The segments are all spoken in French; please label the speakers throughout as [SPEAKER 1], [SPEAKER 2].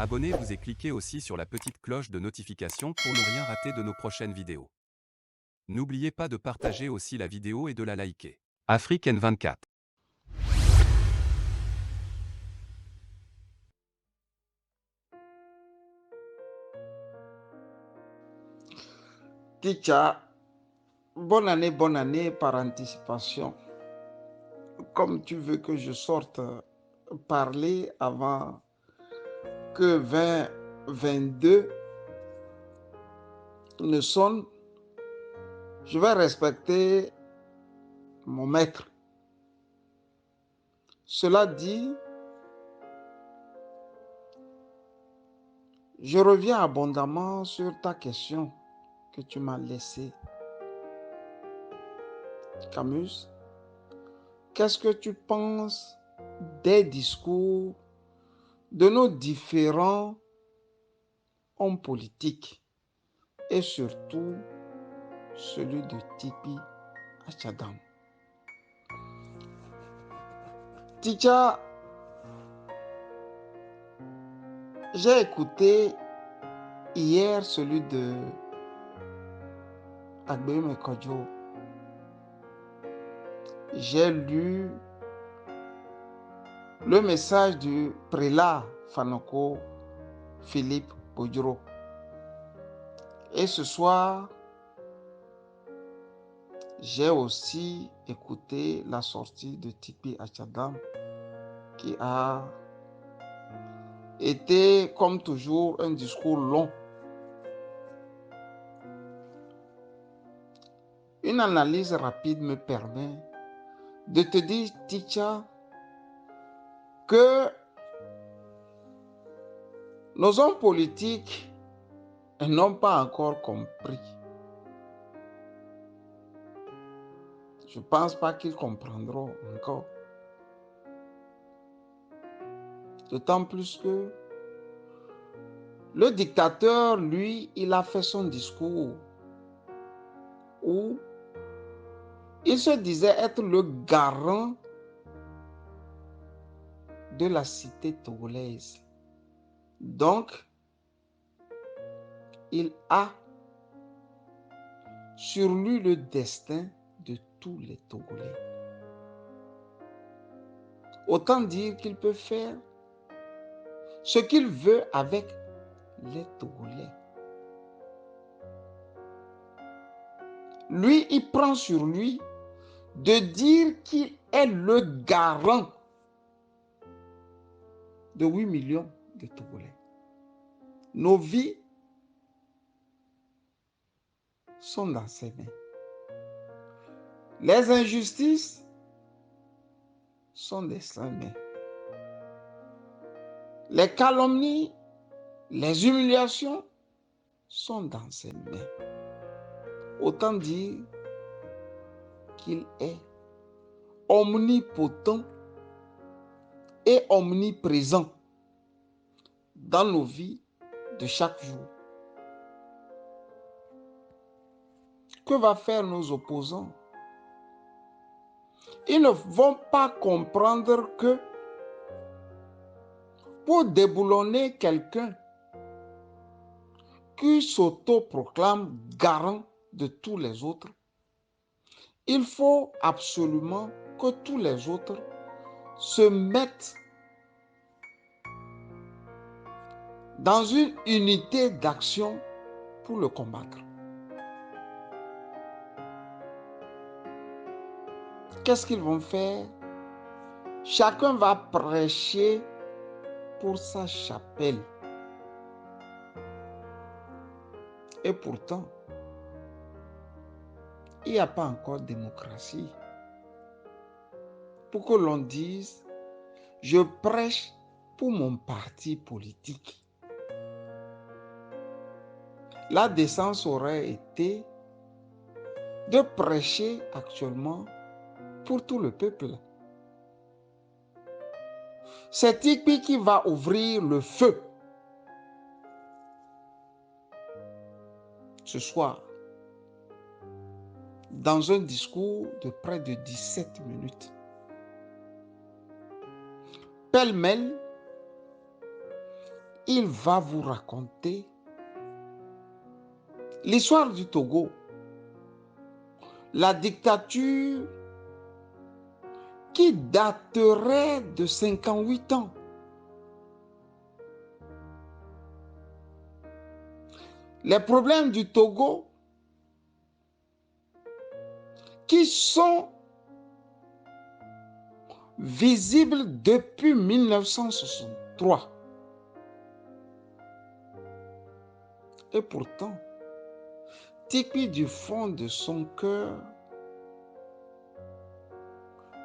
[SPEAKER 1] Abonnez-vous et cliquez aussi sur la petite cloche de notification pour ne rien rater de nos prochaines vidéos. N'oubliez pas de partager aussi la vidéo et de la liker. Afrique N24.
[SPEAKER 2] Ticha, bonne année par anticipation. Comme tu veux que je sorte parler avant que 2022 ne sonne, je vais respecter mon maître. Cela dit, je reviens abondamment sur ta question que tu m'as laissée. Camus, qu'est-ce que tu penses des discours de nos différents hommes politiques et surtout celui de Tipi Achadam? Ticha, j'ai écouté hier celui de Agbeyume Kodjo. J'ai lu le message du prélat Fanoko Philippe Bodjoro. Et ce soir, j'ai aussi écouté la sortie de Tipi Achadam qui a été, comme toujours, un discours long. Une analyse rapide me permet de te dire, Ticha, que nos hommes politiques n'ont pas encore compris. Je ne pense pas qu'ils comprendront encore. D'autant plus que le dictateur, lui, il a fait son discours où il se disait être le garant de la cité togolaise. Donc, il a sur lui le destin de tous les Togolais. Autant dire qu'il peut faire ce qu'il veut avec les Togolais. Lui, il prend sur lui de dire qu'il est le garant de 8 millions de Togolais. Nos vies sont dans ses mains. Les injustices sont dans ses mains. Les calomnies, les humiliations sont dans ses mains. Autant dire qu'il est omnipotent et omniprésent dans nos vies de chaque jour. Que vont faire nos opposants? Ils ne vont pas comprendre que pour déboulonner quelqu'un qui s'autoproclame garant de tous les autres, il faut absolument que tous les autres se mettent dans une unité d'action pour le combattre. Qu'est-ce qu'ils vont faire? Chacun va prêcher pour sa chapelle. Et pourtant, il n'y a pas encore de démocratie. Pour que l'on dise, je prêche pour mon parti politique. La décence aurait été de prêcher actuellement pour tout le peuple. C'est Tipi qui va ouvrir le feu ce soir dans un discours de près de 17 minutes. Pêle-mêle, il va vous raconter l'histoire du Togo, la dictature qui daterait de 58 ans. Les problèmes du Togo qui sont visibles depuis 1963. Et pourtant, Tikpi du fond de son cœur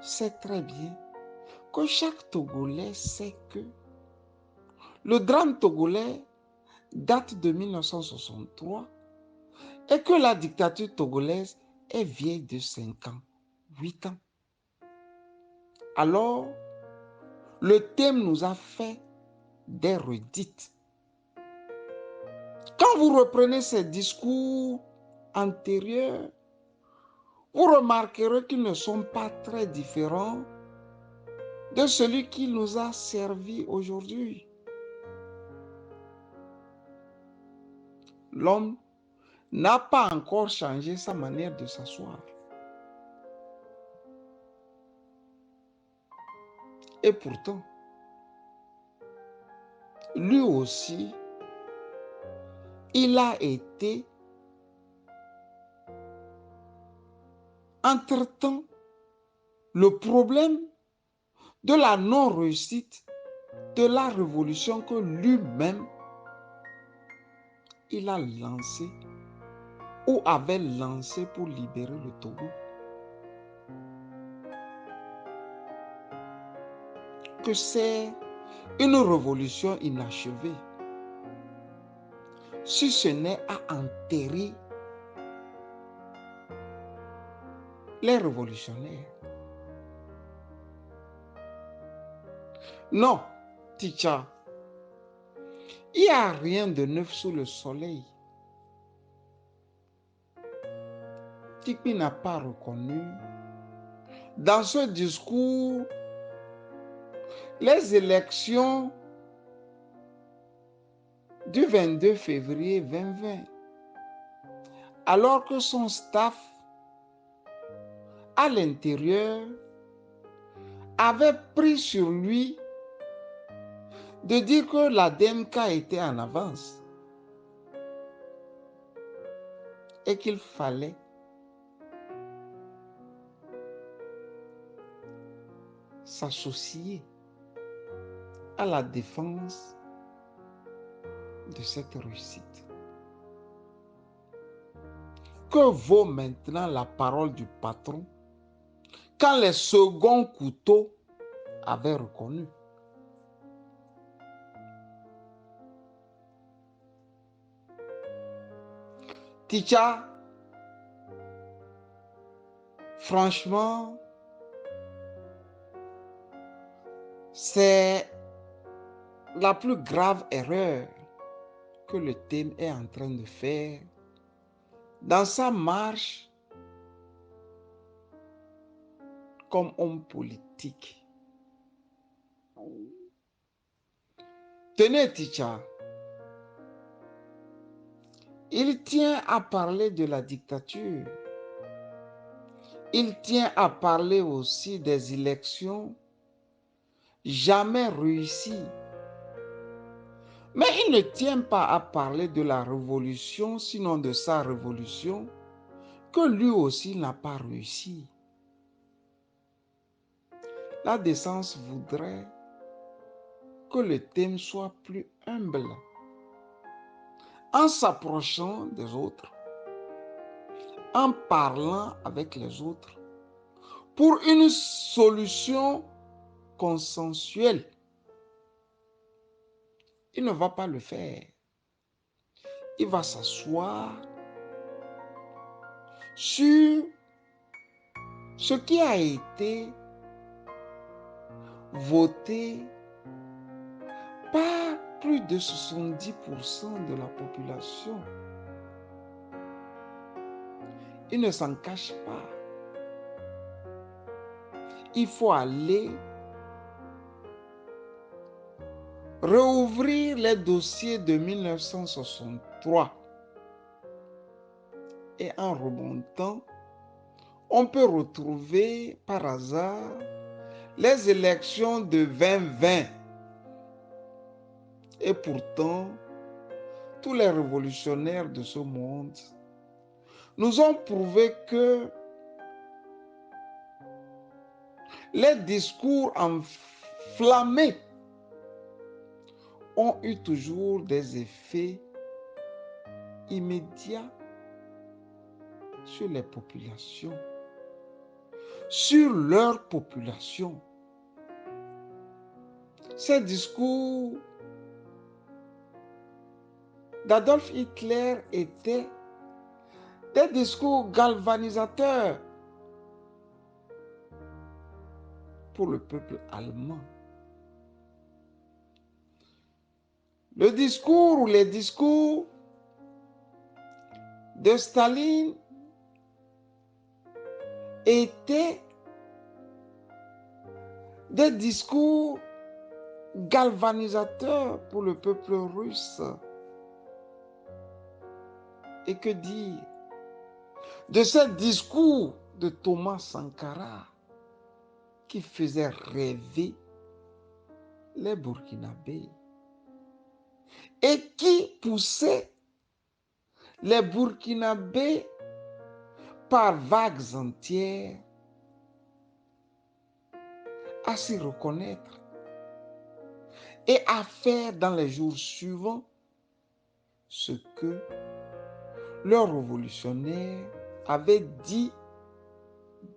[SPEAKER 2] sait très bien que chaque Togolais sait que le drame togolais date de 1963 et que la dictature togolaise est vieille de 58 ans. Alors, le thème nous a fait des redites. Quand vous reprenez ces discours antérieurs, vous remarquerez qu'ils ne sont pas très différents de celui qui nous a servi aujourd'hui. L'homme n'a pas encore changé sa manière de s'asseoir. Et pourtant, lui aussi, il a été, entre-temps, le problème de la non-réussite de la révolution que lui-même, il a lancée ou avait lancée pour libérer le Togo. Que c'est une révolution inachevée, si ce n'est à enterrer les révolutionnaires. Non, Ticha, il n'y a rien de neuf sous le soleil. Tikpi n'a pas reconnu dans ce discours les élections du 22 février 2020, alors que son staff à l'intérieur avait pris sur lui de dire que la DMK était en avance et qu'il fallait s'associer à la défense de cette réussite. Que vaut maintenant la parole du patron quand les seconds couteaux avaient reconnu? Ticha, franchement, c'est la plus grave erreur que le thème est en train de faire dans sa marche comme homme politique. Tenez, Ticha, il tient à parler de la dictature. Il tient à parler aussi des élections jamais réussies. Mais il ne tient pas à parler de la révolution, sinon de sa révolution, que lui aussi n'a pas réussi. La décence voudrait que le thème soit plus humble, en s'approchant des autres, en parlant avec les autres, pour une solution consensuelle. Il ne va pas le faire. Il va s'asseoir sur ce qui a été voté par plus de 70% de la population. Il ne s'en cache pas. Il faut aller réouvrir les dossiers de 1963 et en remontant, on peut retrouver par hasard les élections de 2020. Et pourtant, tous les révolutionnaires de ce monde nous ont prouvé que les discours enflammés ont eu toujours des effets immédiats sur les populations, sur leur population. Ces discours d'Adolf Hitler étaient des discours galvanisateurs pour le peuple allemand. Le discours ou les discours de Staline étaient des discours galvanisateurs pour le peuple russe. Et que dire de ces discours de Thomas Sankara qui faisait rêver les Burkinabés et qui poussait les Burkinabés par vagues entières à s'y reconnaître et à faire dans les jours suivants ce que leurs révolutionnaires avaient dit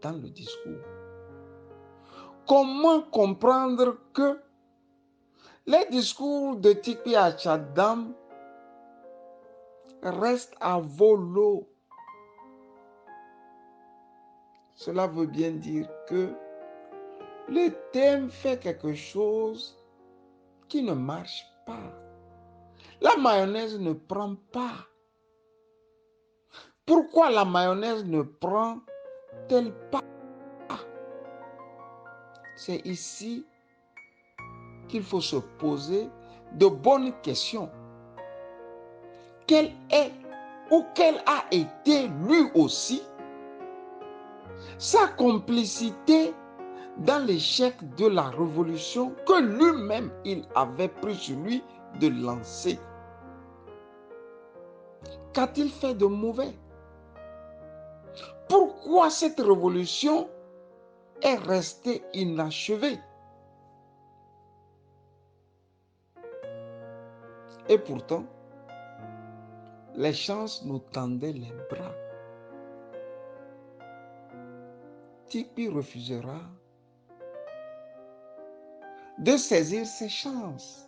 [SPEAKER 2] dans le discours. Comment comprendre que les discours de Tikpi Achadam restent à volo? Cela veut bien dire que le thème fait quelque chose qui ne marche pas. La mayonnaise ne prend pas. Pourquoi la mayonnaise ne prend-elle pas? C'est ici qu'il faut se poser de bonnes questions. Quelle est ou quelle a été lui aussi sa complicité dans l'échec de la révolution que lui-même il avait pris sur lui de lancer? Qu'a-t-il fait de mauvais? Pourquoi cette révolution est restée inachevée? Et pourtant, les chances nous tendaient les bras. Tikpi refusera de saisir ses chances.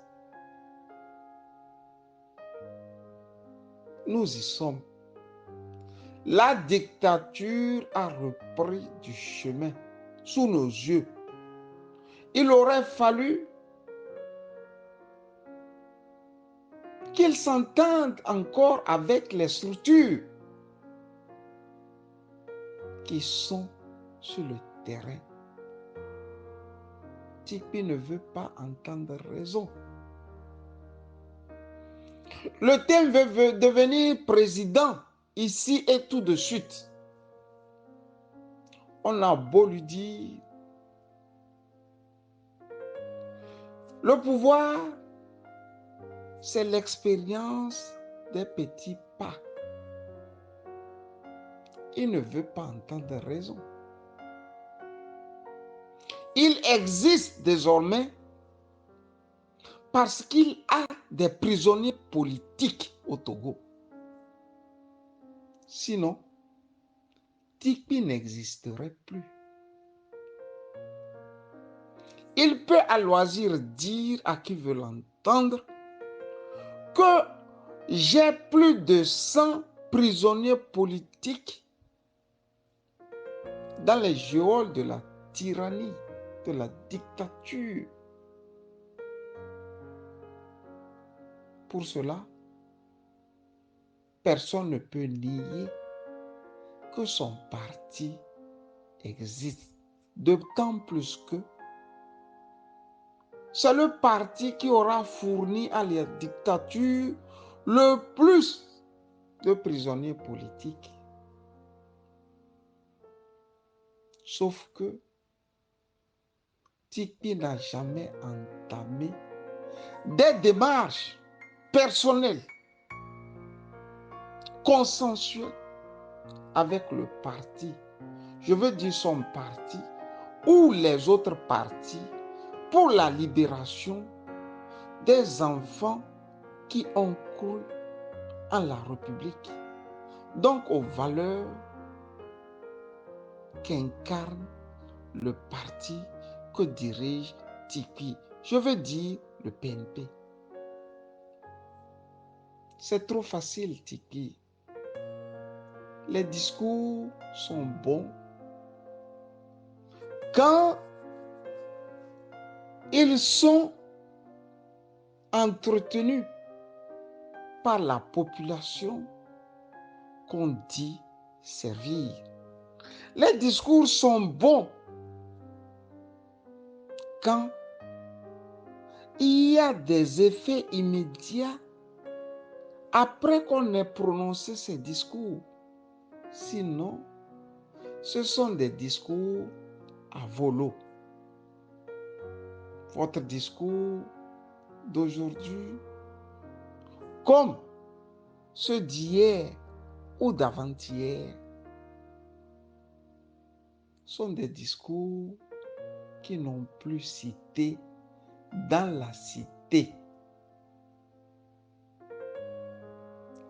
[SPEAKER 2] Nous y sommes. La dictature a repris du chemin sous nos yeux. Il aurait fallu qu'ils s'entendent encore avec les structures qui sont sur le terrain. Tikpi ne veut pas entendre raison. Le thème veut devenir président ici et tout de suite. On a beau lui dire, le pouvoir, c'est l'expérience des petits pas. Il ne veut pas entendre raison. Il existe désormais parce qu'il a des prisonniers politiques au Togo. Sinon, Tikpi n'existerait plus. Il peut à loisir dire à qui veut l'entendre que j'ai plus de 100 prisonniers politiques dans les geôles de la tyrannie, de la dictature. Pour cela, personne ne peut nier que son parti existe. D'autant plus que c'est le parti qui aura fourni à la dictature le plus de prisonniers politiques. Sauf que TICPI n'a jamais entamé des démarches personnelles, consensuelles avec le parti. Je veux dire son parti ou les autres partis pour la libération des enfants qui ont cru en la République, donc aux valeurs qu'incarne le parti que dirige TICPI. Je veux dire le PNP. C'est trop facile, TICPI. Les discours sont bons quand ils sont entretenus par la population qu'on dit servir. Les discours sont bons quand il y a des effets immédiats après qu'on ait prononcé ces discours. Sinon, ce sont des discours à volo. Votre discours d'aujourd'hui, comme ceux d'hier ou d'avant-hier, sont des discours qui n'ont plus cité dans la cité.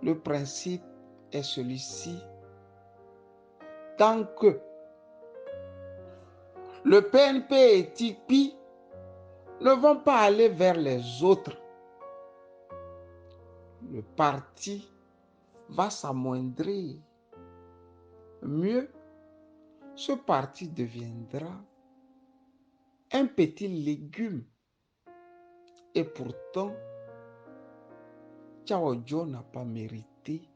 [SPEAKER 2] Le principe est celui-ci. Tant que le PNP et TICPI ne vont pas aller vers les autres, le parti va s'amoindrir. Mieux, ce parti deviendra un petit légume. Et pourtant, Tchao Joe n'a pas mérité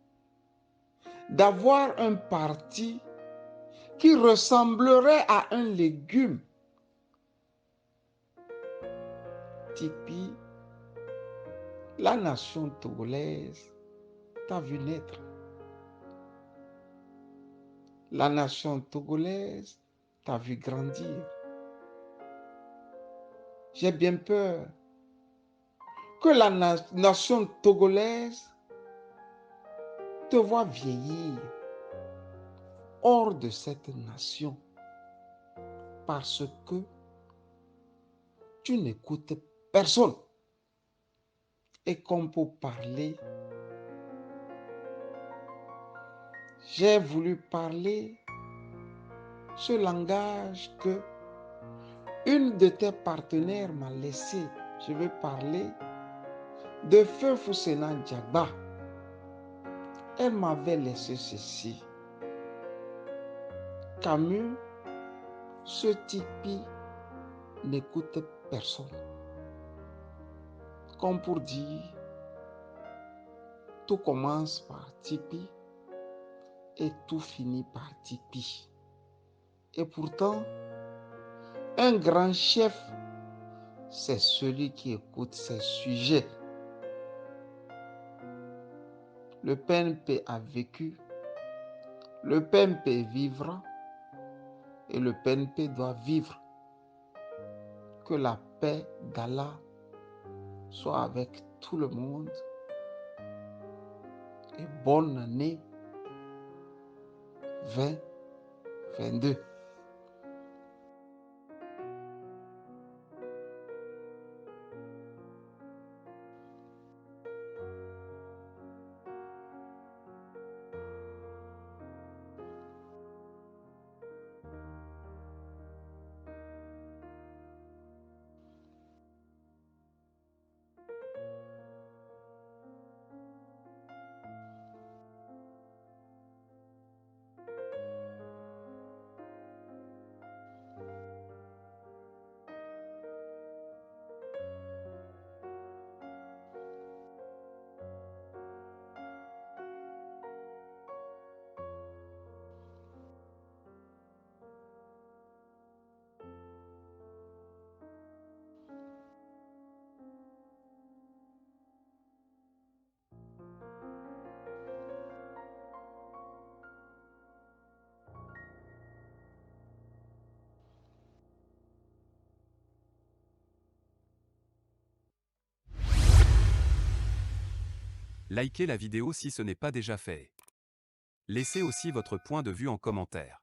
[SPEAKER 2] d'avoir un parti qui ressemblerait à un légume. TICPI, la nation togolaise t'a vu naître. La nation togolaise t'a vu grandir. J'ai bien peur que la nation togolaise te voit vieillir hors de cette nation parce que tu n'écoutes personne. Et comme pour parler, j'ai voulu parler ce langage que une de tes partenaires m'a laissé. Je veux parler de Feu Foussena Diagba. Elle m'avait laissé ceci. Camus, ce TICPI n'écoute personne. Comme pour dire, tout commence par TICPI et tout finit par TICPI. Et pourtant, un grand chef, c'est celui qui écoute ses sujets. Le PNP a vécu, le PNP vivra et le PNP doit vivre. Que la paix d'Allah soit avec tout le monde et bonne année 2022.
[SPEAKER 1] Likez la vidéo si ce n'est pas déjà fait. Laissez aussi votre point de vue en commentaire.